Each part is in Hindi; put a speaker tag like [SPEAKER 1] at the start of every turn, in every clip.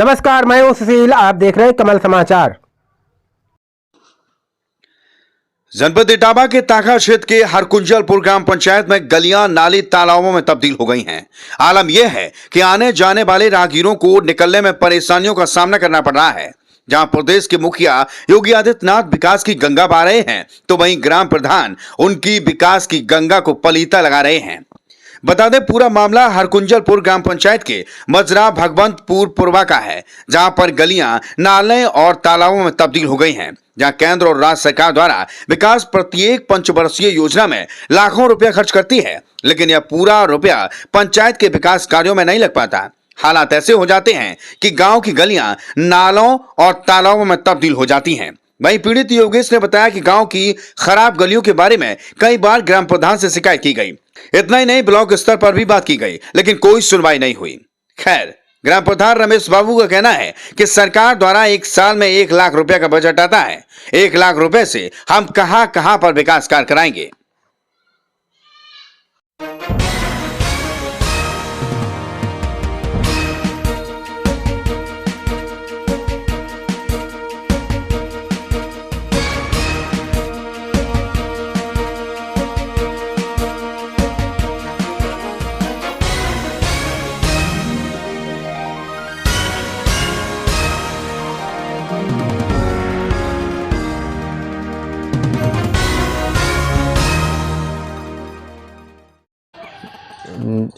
[SPEAKER 1] नमस्कार, मैं हूं सुशील। आप देख रहे हैं कमल समाचार।
[SPEAKER 2] जनपद इटावा के ताखा क्षेत्र के हरकुंजलपुर ग्राम पंचायत में गलियां नाली तालाबों में तब्दील हो गई हैं। आलम यह है कि आने जाने वाले राहगीरों को निकलने में परेशानियों का सामना करना पड़ रहा है। जहां प्रदेश के मुखिया योगी आदित्यनाथ विकास की गंगा बहा रहे हैं, तो वहीं ग्राम प्रधान उनकी विकास की गंगा को पलीता लगा रहे हैं। बता दें, पूरा मामला हरकुंजलपुर ग्राम पंचायत के मजरा भगवंतपुर पूर्वा का है, जहां पर गलियां नाले और तालाबों में तब्दील हो गई हैं। जहां केंद्र और राज्य सरकार द्वारा विकास प्रत्येक पंचवर्षीय योजना में लाखों रुपया खर्च करती है, लेकिन यह पूरा रुपया पंचायत के विकास कार्यों में नहीं लग पाता। हालात ऐसे हो जाते हैं कि गांव की गलियां नालों और तालाबों में तब्दील हो जाती हैं। वहीं पीड़ित योगेश ने बताया कि गांव की खराब गलियों के बारे में कई बार ग्राम प्रधान से शिकायत की गई। इतना ही नहीं, ब्लॉक स्तर पर भी बात की गई, लेकिन कोई सुनवाई नहीं हुई। खैर, ग्राम प्रधान रमेश बाबू का कहना है कि सरकार द्वारा एक साल में 1 लाख रुपए का बजट आता है। 1 लाख रुपए से हम कहां पर विकास कार्य कराएंगे।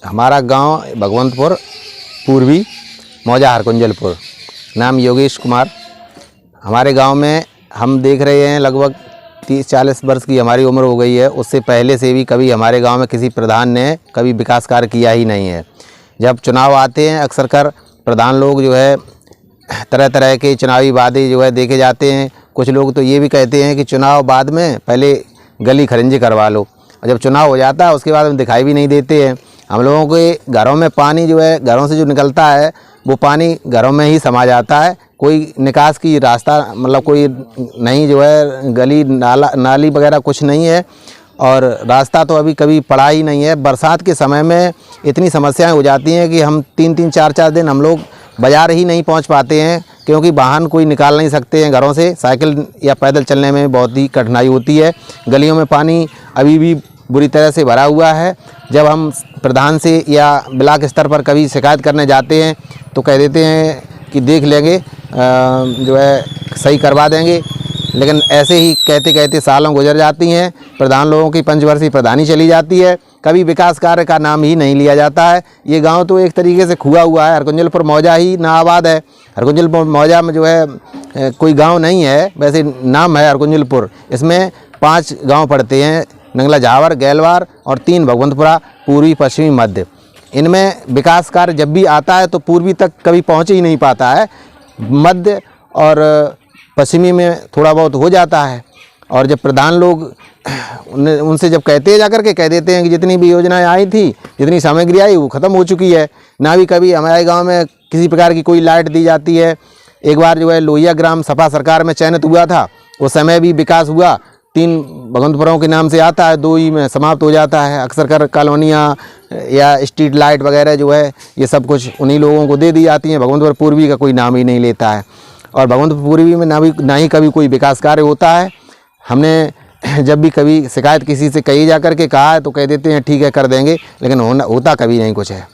[SPEAKER 3] हमारा गांव भगवंतपुर पूर्वी मौजा हरकुंजलपुर, नाम योगेश कुमार। हमारे गांव में हम देख रहे हैं लगभग 30-40 वर्ष की हमारी उम्र हो गई है। उससे पहले से भी कभी हमारे गांव में किसी प्रधान ने कभी विकास कार्य किया ही नहीं है। जब चुनाव आते हैं अक्सर कर प्रधान लोग जो है तरह तरह के चुनावी वादे जो है देखे जाते हैं। कुछ लोग तो ये भी कहते हैं कि चुनाव बाद में पहले गली खरंजे करवा लो, और जब चुनाव हो जाता है उसके बाद हम दिखाई भी नहीं देते हैं। हम लोगों के घरों में पानी जो है घरों से जो निकलता है वो पानी घरों में ही समा जाता है। कोई निकास की रास्ता मतलब कोई नहीं, जो है गली नाली वगैरह कुछ नहीं है, और रास्ता तो अभी कभी पड़ा ही नहीं है। बरसात के समय में इतनी समस्याएं हो जाती हैं कि हम 3-3, 4-4 दिन हम लोग बाज़ार ही नहीं पहुंच पाते हैं, क्योंकि वाहन कोई निकाल नहीं सकते हैं घरों से। साइकिल या पैदल चलने में बहुत ही कठिनाई होती है। गलियों में पानी अभी भी बुरी तरह से भरा हुआ है। जब हम प्रधान से या ब्लॉक स्तर पर कभी शिकायत करने जाते हैं तो कह देते हैं कि देख लेंगे, जो है सही करवा देंगे, लेकिन ऐसे ही कहते कहते सालों गुजर जाती हैं। प्रधान लोगों की पंचवर्षीय प्रधानी चली जाती है, कभी विकास कार्य का नाम ही नहीं लिया जाता है। ये गांव तो एक तरीके से खुआ हुआ है। हरकुंजलपुर मौजा ही ना आबाद है। हरकुंजलपुर मौजा में जो है कोई गाँव नहीं है, वैसे नाम है हरकुंजलपुर। इसमें 5 गाँव पड़ते हैं, नंगला झावर, गैलवार और 3 भगवंतपुरा, पूर्वी, पश्चिमी, मध्य। इनमें विकास कार्य जब भी आता है तो पूर्वी तक कभी पहुंच ही नहीं पाता है। मध्य और पश्चिमी में थोड़ा बहुत हो जाता है। और जब प्रधान लोग उनसे जब कहते हैं जाकर के कह देते हैं कि जितनी भी योजनाएं आई थी, जितनी सामग्री आई वो ख़त्म हो चुकी है। ना भी कभी हमारे गांव में किसी प्रकार की कोई लाइट दी जाती है। एक बार जो है लोहिया ग्राम सपा सरकार में चयनित हुआ था, उस समय भी विकास हुआ। 3 भगवंतपुरों के नाम से आता है, 2 ही में समाप्त हो जाता है। अक्सर कर कॉलोनियाँ या स्ट्रीट लाइट वगैरह जो है ये सब कुछ उन्हीं लोगों को दे दी जाती हैं। भगवंतपुर पूर्वी का कोई नाम ही नहीं लेता है, और भगवंतपुर पूर्वी में ना ही कभी कोई विकास कार्य होता है। हमने जब भी कभी शिकायत किसी से कही जा कर के कहा है तो कह देते हैं ठीक है कर देंगे, लेकिन होता कभी नहीं कुछ है।